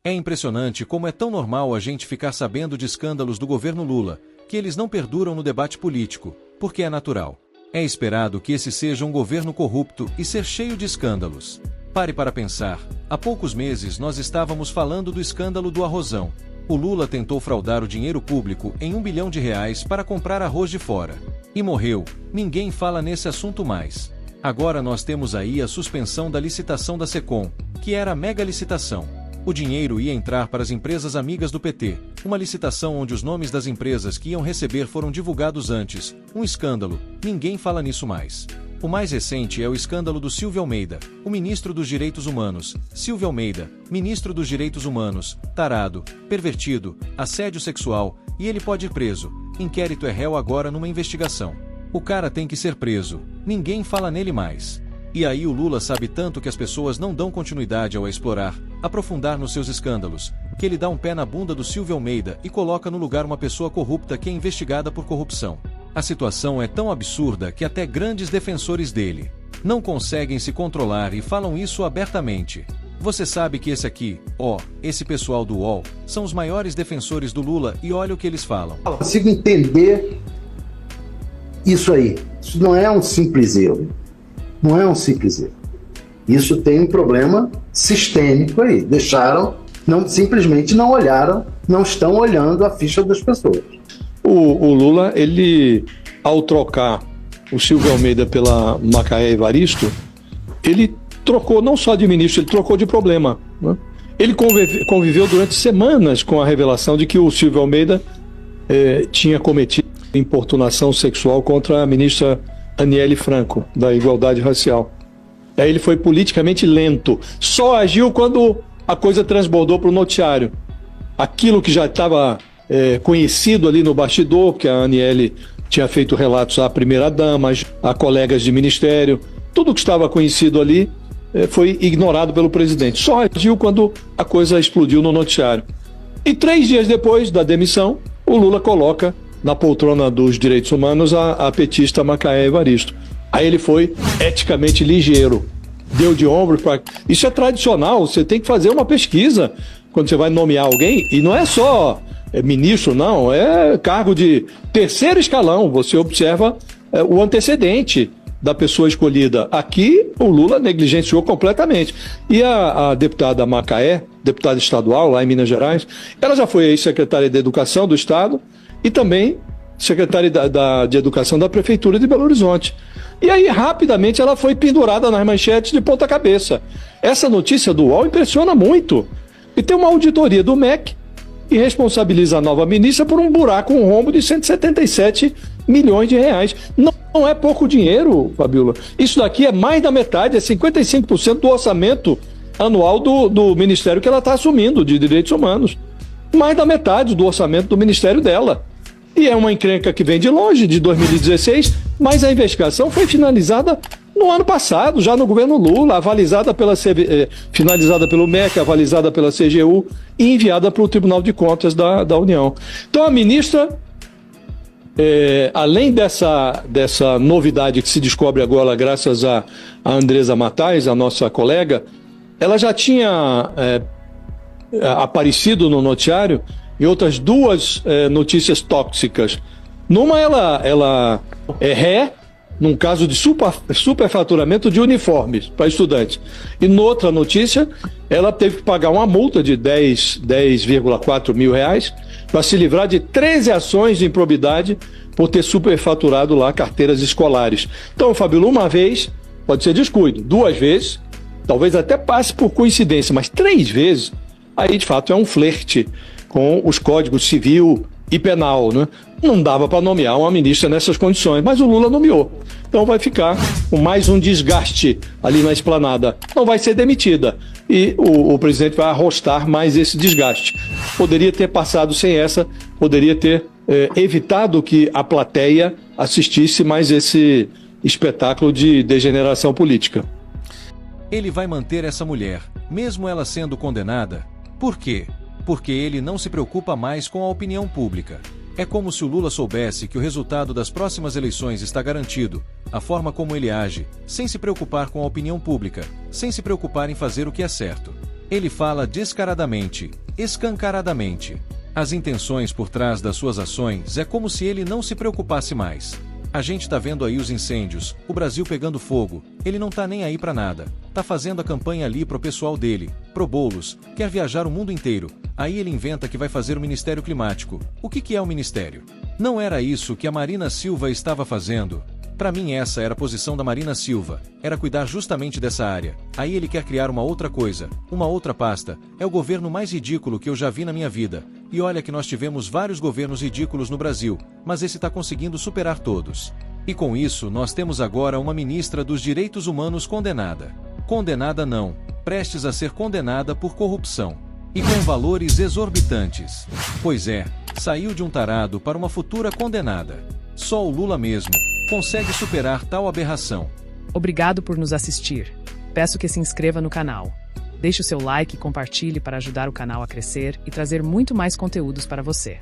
É impressionante como é tão normal a gente ficar sabendo de escândalos do governo Lula, que eles não perduram no debate político, porque é natural. É esperado que esse seja um governo corrupto e ser cheio de escândalos. Pare para pensar, há poucos meses nós estávamos falando do escândalo do arrozão. O Lula tentou fraudar o dinheiro público em R$1 bilhão para comprar arroz de fora. E morreu, ninguém fala nesse assunto mais. Agora nós temos aí a suspensão da licitação da Secom, que era a mega licitação. O dinheiro ia entrar para as empresas amigas do PT, uma licitação onde os nomes das empresas que iam receber foram divulgados antes. Um escândalo, ninguém fala nisso mais. O mais recente é o escândalo do Silvio Almeida, o ministro dos Direitos Humanos. Silvio Almeida, ministro dos Direitos Humanos, tarado, pervertido, assédio sexual, e ele pode ir preso. Inquérito é réu agora numa investigação. O cara tem que ser preso, ninguém fala nele mais. E aí o Lula sabe tanto que as pessoas não dão continuidade ao explorar, aprofundar nos seus escândalos, que ele dá um pé na bunda do Silvio Almeida e coloca no lugar uma pessoa corrupta que é investigada por corrupção. A situação é tão absurda que até grandes defensores dele não conseguem se controlar e falam isso abertamente. Você sabe que esse pessoal do UOL, são os maiores defensores do Lula e olha o que eles falam. Eu consigo entender isso aí. Isso não é um simples erro. Não é um simples erro. Isso tem um problema sistêmico aí. Simplesmente não olharam, não estão olhando a ficha das pessoas. O Lula, ele, ao trocar o Silvio Almeida pela Macaé Evaristo, ele trocou não só de ministro, ele trocou de problema, né? Ele conviveu durante semanas com a revelação de que o Silvio Almeida tinha cometido importunação sexual contra a ministra Aniele Franco, da Igualdade Racial. Aí ele foi politicamente lento, só agiu quando a coisa transbordou para o noticiário. Aquilo que já estava conhecido ali no bastidor, porque a Aniele tinha feito relatos à primeira-dama, a colegas de ministério, tudo que estava conhecido ali foi ignorado pelo presidente. Só agiu quando a coisa explodiu no noticiário. E 3 dias depois da demissão, o Lula coloca na poltrona dos direitos humanos a petista Macaé Evaristo. Aí ele foi eticamente ligeiro, deu de ombro para... Isso é tradicional, você tem que fazer uma pesquisa quando você vai nomear alguém, e não é só ministro, não, é cargo de terceiro escalão, você observa o antecedente da pessoa escolhida. Aqui o Lula negligenciou completamente. E a deputada Macaé, deputada estadual lá em Minas Gerais, ela já foi secretária de Educação do Estado e também secretária de Educação da Prefeitura de Belo Horizonte. E aí, rapidamente, ela foi pendurada nas manchetes de ponta cabeça. Essa notícia do UOL impressiona muito. E tem uma auditoria do MEC e responsabiliza a nova ministra por um buraco, um rombo de 177 milhões de reais. Não é pouco dinheiro, Fabíola. Isso daqui é mais da metade, é 55% do orçamento anual do ministério que ela está assumindo, de Direitos Humanos. Mais da metade do orçamento do ministério dela. E é uma encrenca que vem de longe, de 2016, mas a investigação foi finalizada no ano passado, já no governo Lula, finalizada pelo MEC, avalizada pela CGU e enviada para o Tribunal de Contas da União. Então a ministra, além dessa novidade que se descobre agora graças a Andresa Matais, a nossa colega, ela já tinha aparecido no noticiário em outras 2 notícias tóxicas. Numa ela é ré, num caso de superfaturamento de uniformes para estudantes. E noutra notícia, ela teve que pagar uma multa de 10,4 mil reais para se livrar de 13 ações de improbidade por ter superfaturado lá carteiras escolares. Então, Fabíola, uma vez pode ser descuido, 2 vezes, talvez até passe por coincidência, mas 3 vezes, aí de fato é um flerte com os códigos civil e penal, né? Não dava para nomear uma ministra nessas condições, mas o Lula nomeou. Então vai ficar com mais um desgaste ali na esplanada. Não vai ser demitida. E o presidente vai arrostar mais esse desgaste. Poderia ter passado sem essa, poderia ter evitado que a plateia assistisse mais esse espetáculo de degeneração política. Ele vai manter essa mulher, mesmo ela sendo condenada. Por quê? Porque ele não se preocupa mais com a opinião pública. É como se o Lula soubesse que o resultado das próximas eleições está garantido, a forma como ele age, sem se preocupar com a opinião pública, sem se preocupar em fazer o que é certo. Ele fala descaradamente, escancaradamente. As intenções por trás das suas ações é como se ele não se preocupasse mais. A gente tá vendo aí os incêndios, o Brasil pegando fogo, ele não tá nem aí pra nada. Tá fazendo a campanha ali pro pessoal dele, pro Boulos, quer viajar o mundo inteiro. Aí ele inventa que vai fazer o Ministério Climático. O que é o Ministério? Não era isso que a Marina Silva estava fazendo? Pra mim essa era a posição da Marina Silva, era cuidar justamente dessa área. Aí ele quer criar uma outra coisa, uma outra pasta. É o governo mais ridículo que eu já vi na minha vida. E olha que nós tivemos vários governos ridículos no Brasil, mas esse tá conseguindo superar todos. E com isso nós temos agora uma ministra dos Direitos Humanos condenada. Condenada não, prestes a ser condenada por corrupção. E com valores exorbitantes. Pois é, saiu de um tarado para uma futura condenada. Só o Lula mesmo consegue superar tal aberração. Obrigado por nos assistir. Peço que se inscreva no canal. Deixe o seu like e compartilhe para ajudar o canal a crescer e trazer muito mais conteúdos para você.